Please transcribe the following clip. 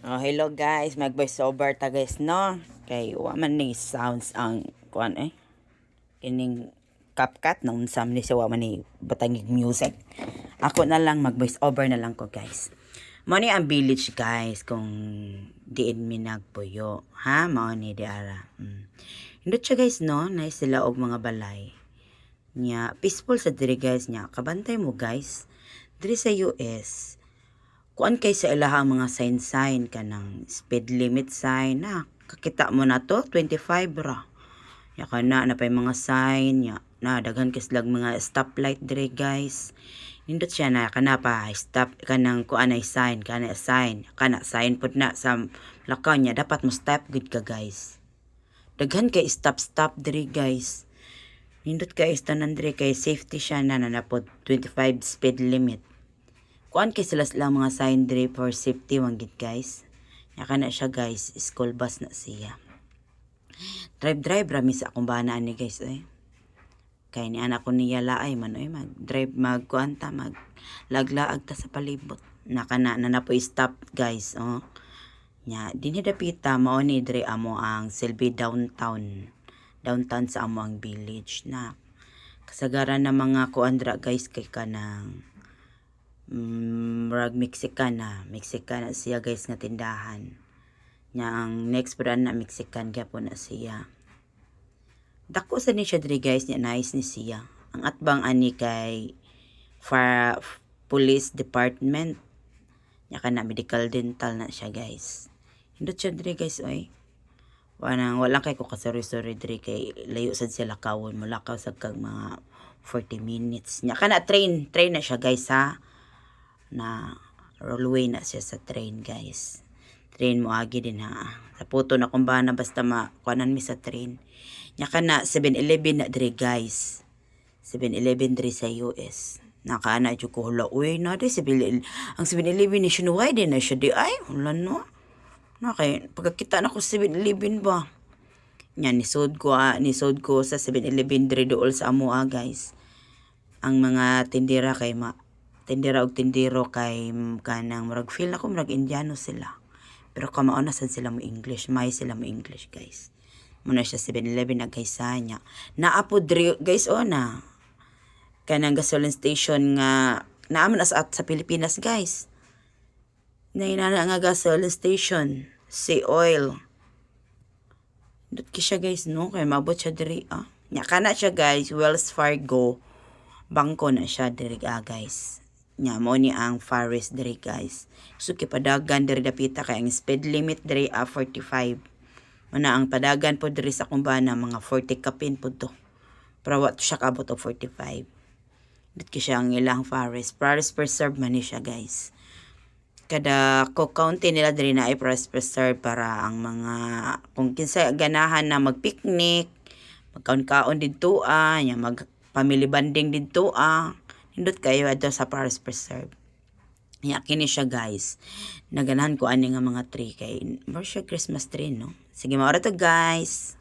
Oh, hello guys, mag-voice over ta guys, no? Kay wa man ni sounds ang kuan kining CapCut nung unsam ni sa wa man ni batangig music. Ako na lang mag-voice over na lang ko guys. Mao ni ang village guys kung diin mi nagpuyo, ha? Mao ni di ara. Hindot siya guys, no? Nay sila og mga balay. Nya peaceful sa diri guys nya. Kabantay mo guys. Diri sa US kuan kay sa ilahang mga sign kanang speed limit sign na kakita mo na to 25 ra ya kana na pay mga sign ya na daghan kislag mga stoplight dire guys nindot siya na kana pa stop kanang kuan ay sign kana sign pud na sa lakaw niya dapat mo stop good ka guys daghan kay stop dire guys nindot kay tanan dire kay safety siya na nanapod 25 speed limit. Kuan kay sila mga sign dire for safety wanggit guys. Yaka na siya guys, school bus na siya. Drive rami sa akong bana ani guys Kay ni anak ko niya laay man mag-drive magkuanta laglaag ta sa palibot. Naka na po stop guys Nya dinhi dapita mao ni dire amo ang Silvi downtown sa amo ang village na kasagaran na mga kuandra guys kay kanang murag Mexican na siya guys nga tindahan nya ang next brand na Mexican gyapon na siya dako sa ni siya diri guys nya nice ni siya ang atbang ani kay police department nya kana medical dental na siya guys hindot siya diri guys wala kay ko kasuri-suri diri kay layo sad sila kawon mulakaw sa kag mga 40 minutes nya kana train na siya guys ha na railway na siya sa train guys. Train mo agi din ha. Sa puto na kung ba na basta makuanan mi sa train. Nya kana 7-Eleven na dire guys. 7-Eleven dire sa US. Nakaana jud ko hula uy na di ang 7-Eleven ni nationwide din na siya di ay wala no. Na kay pagkakita na ko 7-Eleven ba. Nya nisod ko sa 7-Eleven dire dool sa amo guys. Ang mga tindera kay tindera og tindero kay kanang murag feel ako murag Indiano sila. Pero kamao na sad sila mo English, may sila mo English guys. Muna siya 7-Eleven na guys nya. Naapo guys na. Kanang gasoline station nga naaman as at sa Pilipinas guys. Nainana nga gasoline station, Sea Oil. Dot siya guys no kay mabot siya diri Nya kana siya guys, Wells Fargo. Bangko na siya diri guys. Nya mo ni ang forest diri guys. So kipadagan diri dapita kay ang speed limit diri 45. Mana ang padagan po diri sa kumbana mga 40 kapin po to. Pero what siya kabot og 45. Dit ki siya ang ilang forest preserve man ni siya guys. Kada Cook County nila diri na ay forest preserve para ang mga kung kinsa ganahan na magpicnic, magkaon-kaon didto nya mag family bonding didto hindot kayo adto sa forest preserve. Nya kini siya guys. Naganahan ko ani nga mga tree kay more siya Christmas tree no. Sige maura to guys.